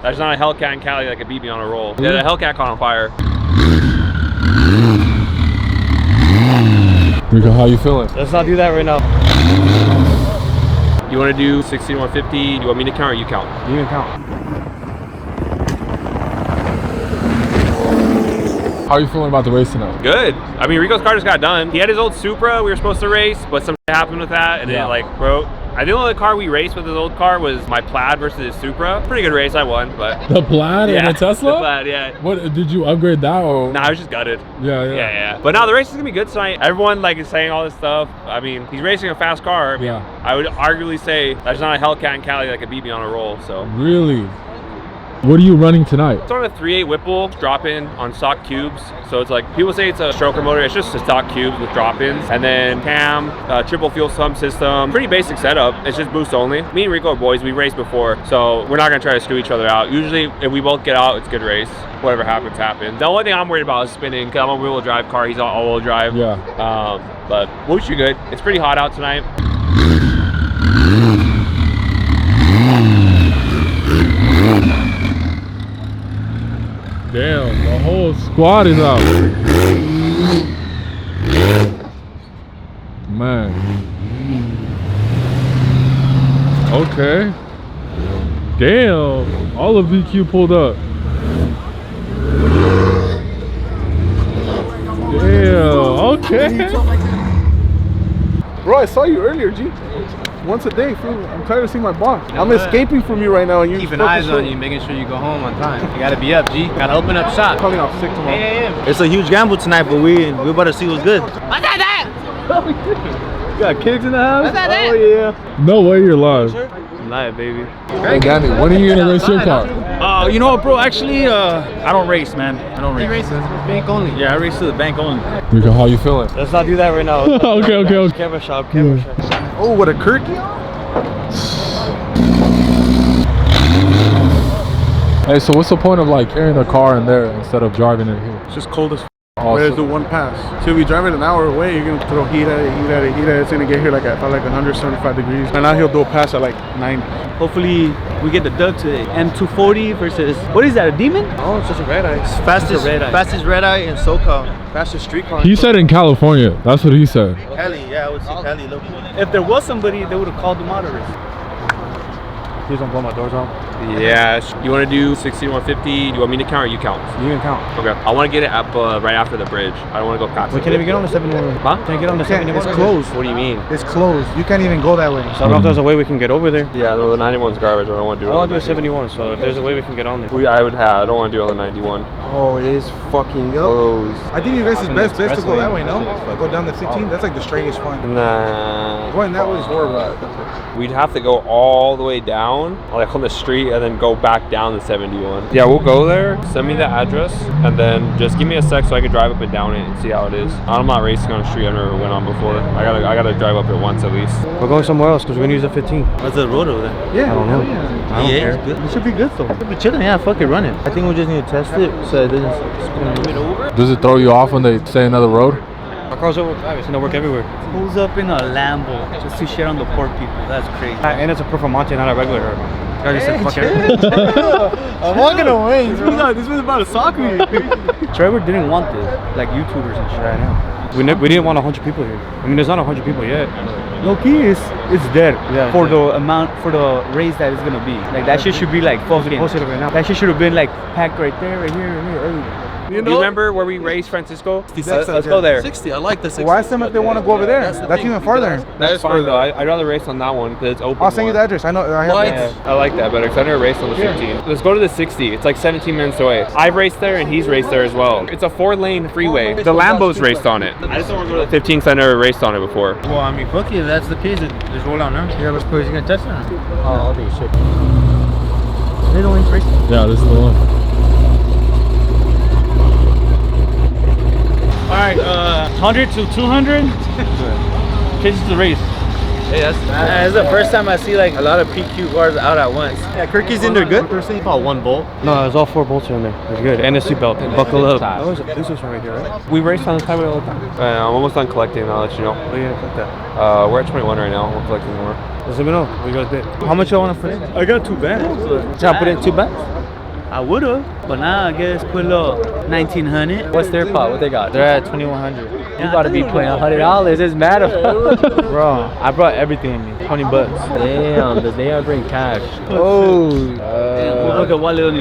There's not a Hellcat in Cali that could beat me on a roll. Yeah, the Hellcat caught on fire. Rico, how you feeling? Let's not do that right now. You want to do 60 to 150? You want me to count or you count? You can count. How are you feeling about the race tonight? Good. I mean, Rico's car just got done. He had his old Supra we were supposed to race, but something happened with that, and it like broke. I think the only car we raced with his old car was my Plaid versus his Supra. Pretty good race, I won, but... The Plaid and the Tesla? The Plaid, yeah. What, did you upgrade that or? Nah, I was just gutted. Yeah. But now the race is gonna be good tonight. Everyone like is saying all this stuff. I mean, he's racing a fast car. I mean, I would arguably say there's not a Hellcat in Cali that could beat me on a roll, so. Really? What are you running tonight? It's on a 3.8 Whipple drop-in on stock cubes. So it's like, people say it's a stroker motor. It's just a stock cubes with drop-ins. And then cam, triple fuel sump system. Pretty basic setup. It's just boost only. Me and Rico are boys. We raced before. So we're not going to try to screw each other out. Usually, if we both get out, it's a good race. Whatever happens, happens. The only thing I'm worried about is spinning. Because I'm a wheel drive car. He's all-wheel drive. Yeah. But we'll shoot good. It's pretty hot out tonight. Damn, the whole squad is out. Man. Okay. Damn, all of VQ pulled up. Damn, okay. Bro, I saw you earlier, G. Once a day, fool. I'm tired of seeing my boss. I'm escaping from you right now, and you're keeping eyes on you, making sure you go home on time. You gotta be up, G. Gotta open up shop. Coming off sick tomorrow. 8 a.m. It's a huge gamble tonight, but we're about to see what's good. What's that? You got kids in the house? What's that? Oh, yeah. No way you're live. I'm live, baby. Hey, Danny, when are you gonna race your car? You know what, bro? Actually, I don't race, man. I don't race. You race bank only. Yeah, I race to the bank only. Rico, how you feeling? Let's not do that right now. okay. Camera shop. Oh, what a Kirky. Hey, so what's the point of like carrying a car in there instead of driving it here? It's just cold as f. Awesome. Where's the one pass? So if you drive it an hour away, you're gonna throw heat at it. It's gonna get here like at 175 degrees. And now he'll do a pass at like 90. Hopefully, we get the dub to M240 versus, what is that, a Demon? Oh, it's just a Redeye. Fastest Redeye in SoCal. Fastest street car. He said in California. That's what he said. Cali, yeah, I would say Cali. Look. If there was somebody, they would have called them out of race. Please don't blow my doors out. Yeah. You want to do 60 to 150? You want me to count or you count? You can count. Okay. I want to get it up right after the bridge. I don't want to go past. We can't even get on the 71. Huh? Can't get on the 71. It's closed. What do you mean? It's closed. You can't even go that way. So I don't know if there's a way we can get over there. Yeah, no, the 91's garbage. I don't want to do it. I want to do a 71, so if there's a way we can get on there. I would have. I don't want to do it on the 91. Oh, it is fucking closed. I think you guys is best to go that way, no? Go down the 15. That's like the straightest one. Nah. Going that way is horrible. We'd have to go all the way down, like on the street, and then go back down the 71. Yeah, we'll go there. Send me the address, and then just give me a sec so I can drive up and down it and see how it is. I'm not racing on a street I've never went on before. I gotta drive up it once at least. We're going somewhere else because we're gonna use a 15. What's the road over there? Yeah. I don't know. I don't care. It should be good though. Should be chilling. Yeah, fuck it, run it. I think we just need to test it so it doesn't spin over. Does it throw you off when they say another road? Our car's over. It's gonna work everywhere. Pulls up in a Lambo just to shit on the poor people. That's crazy. And it's a Performante, not a regular. I just said fuck it. I'm walking away. This was about to sock me. Trevor didn't want this, like YouTubers and shit. I know. We didn't want 100 people here. I mean, there's not 100 people yet. Low key it's dead. Yeah, for the amount, for the race that it's gonna be. Like that shit should be like fucking. Post it right now. That shit should have been like packed right there, right here, everywhere. You remember where we raced Francisco? 66. Let's go there. 60. I like the 60. Why ask them if they want to go over there? That's even farther. That's fine though. I'd rather race on that one because it's open. I'll send you the address. I know. I have Yeah, I like that better because I never raced on the 15. Let's go to the 60. It's like 17 minutes away. I've raced there and he's raced there as well. It's a 4-lane freeway. The Lambo's raced on it. I just don't want to go to the 15 because I never raced on it before. Well, I mean, fuck it. If that's the case, just roll out now. Yeah, let's put. He's gonna test it. I'll do shit. They don't race. Yeah, this is the one. Alright, 100 to 200. Changes the race. Hey, That's the first time I see like a lot of PQ cars out at once. Yeah, Kirky's in there good. About 1 bolt. No, there's all 4 bolts in there. It's good. And a seatbelt. Buckle up. Oh, this was right here, right? We raced on the highway all the time. I'm almost done collecting. I'll let you know. Oh yeah, click that. We're at 21 right now. We're collecting more. Just let me know. We got a bit. How much you want to put in? I got 2 bags. Should I put in 2 bags? I would've, but now I guess put a little 1900. What's their pot? What they got? They're at 2100. You gotta be putting $100. It's mad. Bro, I brought everything with me. 20 bucks. Damn, does they bring cash? Oh. Look at what little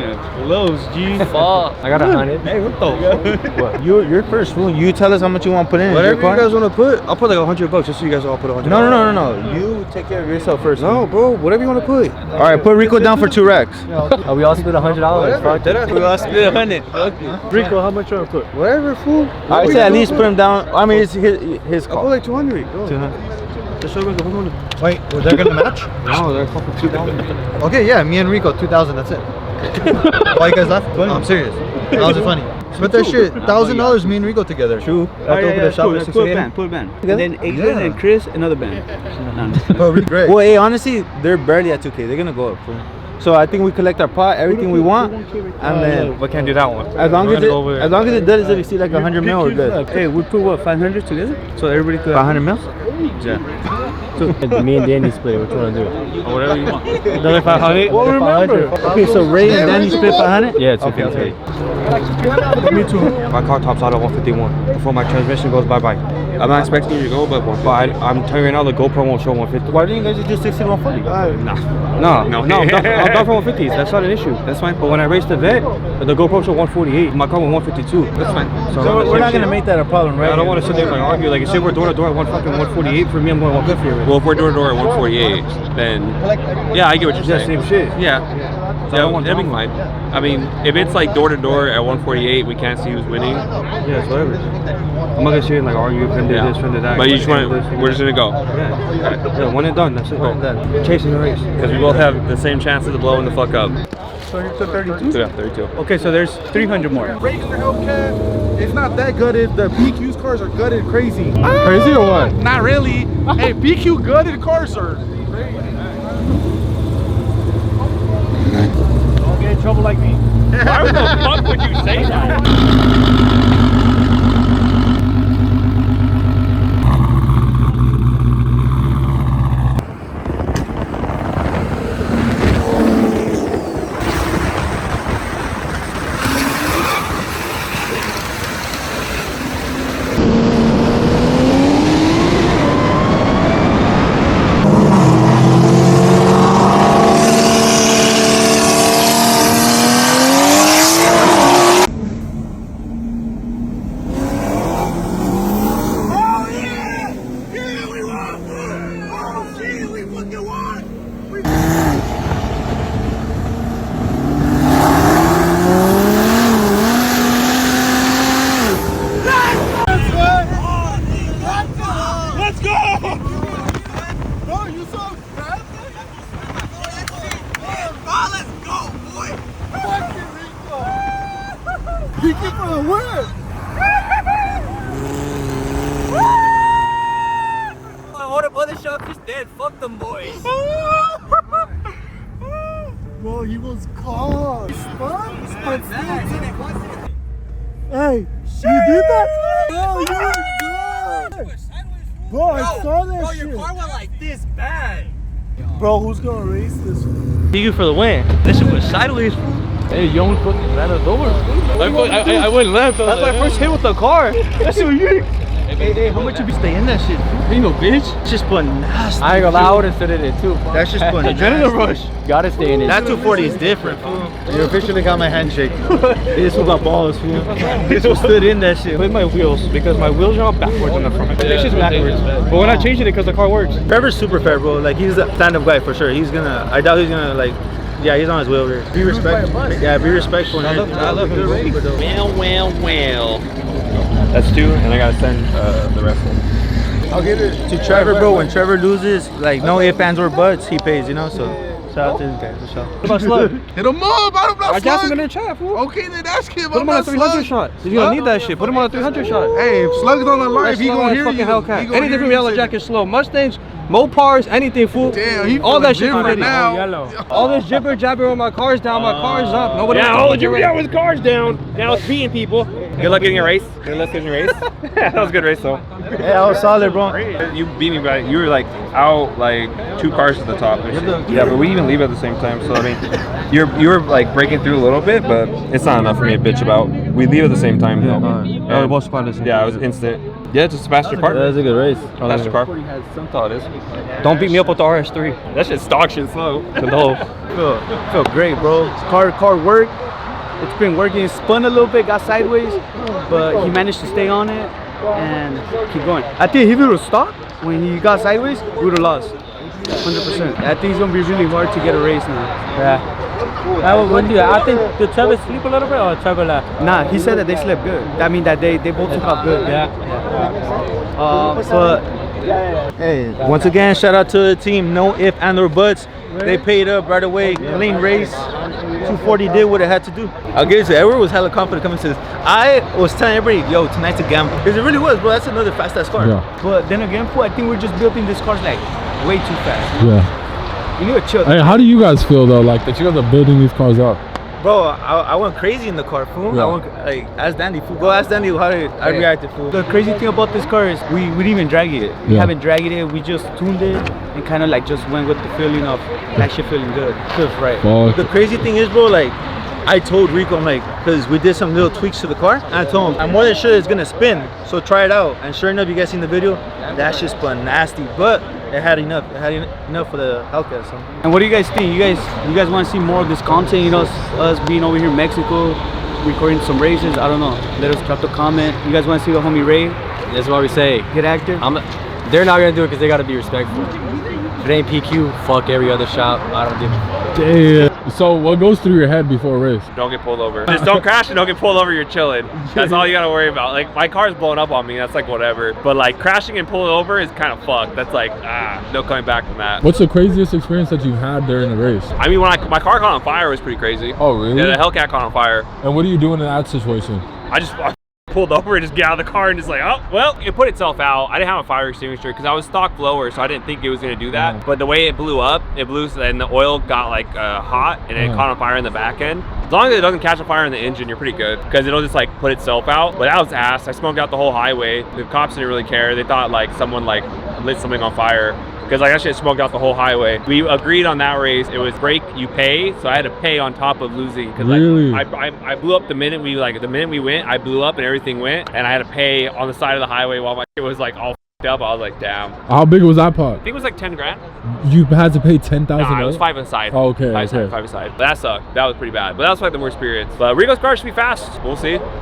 lows, G. Fuck. I got 100. Hey, what the fuck? What? Your first rule. You tell us how much you want to put in. Whatever you guys want to put, I'll put like $100 just so you guys all put 100. No. You take care of yourself first. No, bro. Whatever you want to put. All right, put Rico down for 2 racks. Oh, we all split $100. Fuck that. We all split 100. Rico, how much you want to put? Whatever, fool. I say at least put him down. I mean, it's his I'll call. put like 200. Go. 200. Just show me the 100. Wait, was that gonna match? No, they're fucking 2,000. Okay, yeah, me and Rico, 2,000, that's it. Why you guys laughing? No, I'm serious. That was funny. Split that shit, $1,000, me and Rico together. True. Put a band. And then Adrian and Chris, another band. Oh, really great. Well, hey, honestly, they're barely at 2K. They're gonna go up. Fool. So I think we collect our pot, everything we want, and then We can't do that one. as long as it doesn't exceed like 100 mil, we're good. Hey, we put what, 500 together? So everybody could 500 mils? Yeah. Me and Danny split. What you wanna do? Whatever you want. Another 500? Well, remember. Okay, so Ray and Danny split 500? Yeah, it's Okay, I'll okay. take it. Me too. My car tops out at 151 before my transmission goes bye-bye. I'm not expecting you to go, but I'm telling you right now, the GoPro won't show 150. Why didn't you guys just 60 to 140? No, I'm done for 150s. That's not an issue. That's fine. But when I race the vet, the GoPro show 148. My car was 152. That's fine. So we're not gonna make that a problem, right? I don't want to sit there and argue. Like, say we're door to door at 148. For me, I'm going 150 already. well, if we're door to door at 148, then yeah, I get what you're Yeah, saying. same shit. Yeah, that'd be fine. I mean, if it's like door to door at 148, we can't see who's winning. Yeah, it's whatever. I'm not gonna sit and like argue, friend did this, friend did that. But you just want, we're just gonna go. Yeah, one and done. That's it. Go. Chasing the race. Because we both have the same chances of blowing the fuck up. So you're to 32? Yeah, 32. Okay, so there's 300 more. Regular Hellcat, it's not that gutted. The BQ's cars are gutted crazy. Crazy or what? Not really. Hey, BQ gutted cars are crazy. Don't get in trouble like me. Why the fuck would you say that? Bro, he was caught. Hey, you did that? Bro, you were good. Bro, I saw that shit. Your car went like this bad. Bro, who's gonna race this one? You for the win. This shit was sideways. Hey, you almost fucking ran us over. I went left. That's my first hit with the car. That's what you. Hey, how much you be staying in that shit? You know, bitch. It's just put nasty. I ain't gonna lie, I would've stood in it too. That's just fun. Adrenaline rush. Gotta stay in it. That 240 is different. You officially got my handshake. This was my balls, fool. This was stood in that shit. With my wheels, because my wheels are all backwards in the front. This shit's backwards. But we're not changing it because the car works. Trevor's super fair, bro. Like, he's a stand-up guy for sure. He's gonna, I doubt he's gonna, like, yeah, he's on his way over here. Be respectful. Yeah, be respectful. I love good race. Well. That's 2, and I gotta send the rest in. I'll give it to Trevor, bro. When Trevor loses, like, no ifs, ands, or buts, he pays, you know? So, shout out to this guy, for sure. What about Slug? Hit him up. I got him in the chat, fool. Okay, then ask him. Put him on a 300 shot. You're gonna need that shit. Put him on a 300 shot. Hey, if Slug's on the live, he gonna hear fucking you. Hellcat. Anything from Yellow Jacket slow. Mustangs, Mopars, anything, fool. Damn, he all that shit different ready. now. All this jibber jabber with my car's down, my car's up. Nobody Yeah, else all can the get ready. with cars down. Now it's beating people. Good luck getting your race. Good luck getting your race. That was a good race though. Yeah, I was solid, bro. You beat me by, you were like out like 2 cars to the top. Yeah, but we even leave at the same time. So I mean, you were like breaking through a little bit, but it's not enough for me to bitch about. We leave at the same time. Yeah, it was fun. Yeah, it was instant. Yeah, just smashed your car. That was a good race. Smashed your car. Some thought it is. Don't beat me up with the RS3. That shit's stock shit slow. Feel great, bro. Car worked. It's been working. It spun a little bit, got sideways, but he managed to stay on it and keep going. I think if he would have stopped when he got sideways, we would have lost. 100%. I think it's gonna be really hard to get a race now. Yeah. When do you, I think, did Trevor sleep a little bit or Trevor left? Nah, he said that they slept good. I mean that they both took off good. Yeah. But Hey, once again, shout out to the team. No ifs and or buts. They paid up right away. Clean race. 240 did what it had to do. I'll give it to everyone was hella confident coming to this. I was telling everybody, yo, tonight's a gamble. Because it really was, bro. That's another fast ass car. Yeah. But then again, fool, I think we're just building these cars like way too fast. Yeah. You need to chill. Hey, how do you guys feel though? Like that you guys are building these cars up? Bro, I went crazy in the car, fool. Yeah. I went, like, ask Dandy, fool. Go ask Dandy how I reacted, fool. The crazy thing about this car is we didn't even drag it. We Yeah. haven't dragged it. We just tuned it and kind of like just went with the feeling of that shit feeling good. Feels right. Fuck. The crazy thing is, bro, like, I told Rico, I'm like, because we did some little tweaks to the car, and I told him, I'm more than sure it's gonna spin, so try it out. And sure enough, you guys seen the video, that shit spun nasty, but it had enough. It had enough for the Hellcat. So. And what do you guys think? You guys want to see more of this content? You know, us being over here in Mexico, recording some races. I don't know. Let us drop the comment. You guys want to see the homie Ray? That's what we say. Good actor. They're not gonna do it because they gotta be respectful. If it ain't PQ, fuck every other shop. I don't give a Damn. So what goes through your head before a race? Don't get pulled over. Just don't crash and don't get pulled over. You're chilling. That's all you gotta worry about. Like my car's blowing up on me. That's like whatever. But like crashing and pulling over is kind of fucked. That's like no coming back from that. What's the craziest experience that you've had during the race? I mean, when my car caught on fire, it was pretty crazy. Oh really? Yeah, the Hellcat caught on fire. And what are you doing in that situation? I pulled over and just get out of the car and just like, oh, well, it put itself out. I didn't have a fire extinguisher because I was stock blower, so I didn't think it was gonna do that. But the way it blew up, and the oil got like hot and it caught on fire in the back end. As long as it doesn't catch on fire in the engine, you're pretty good because it'll just like put itself out. But that was ass. I smoked out the whole highway. The cops didn't really care. They thought like someone like lit something on fire. Because like that shit smoked out the whole highway. We agreed on that race. It was break, you pay. So I had to pay on top of losing. Cause really? Like I blew up the minute we went. I blew up and everything went, and I had to pay on the side of the highway while my shit was like all f***ed up. I was like, damn. How big was that pot? I think it was like 10 grand. You had to pay 10,000. Nah, it was 5 aside. Oh, okay. Five aside. But that sucked. That was pretty bad. But that was like the worst experience. But Rico's car should be fast. We'll see.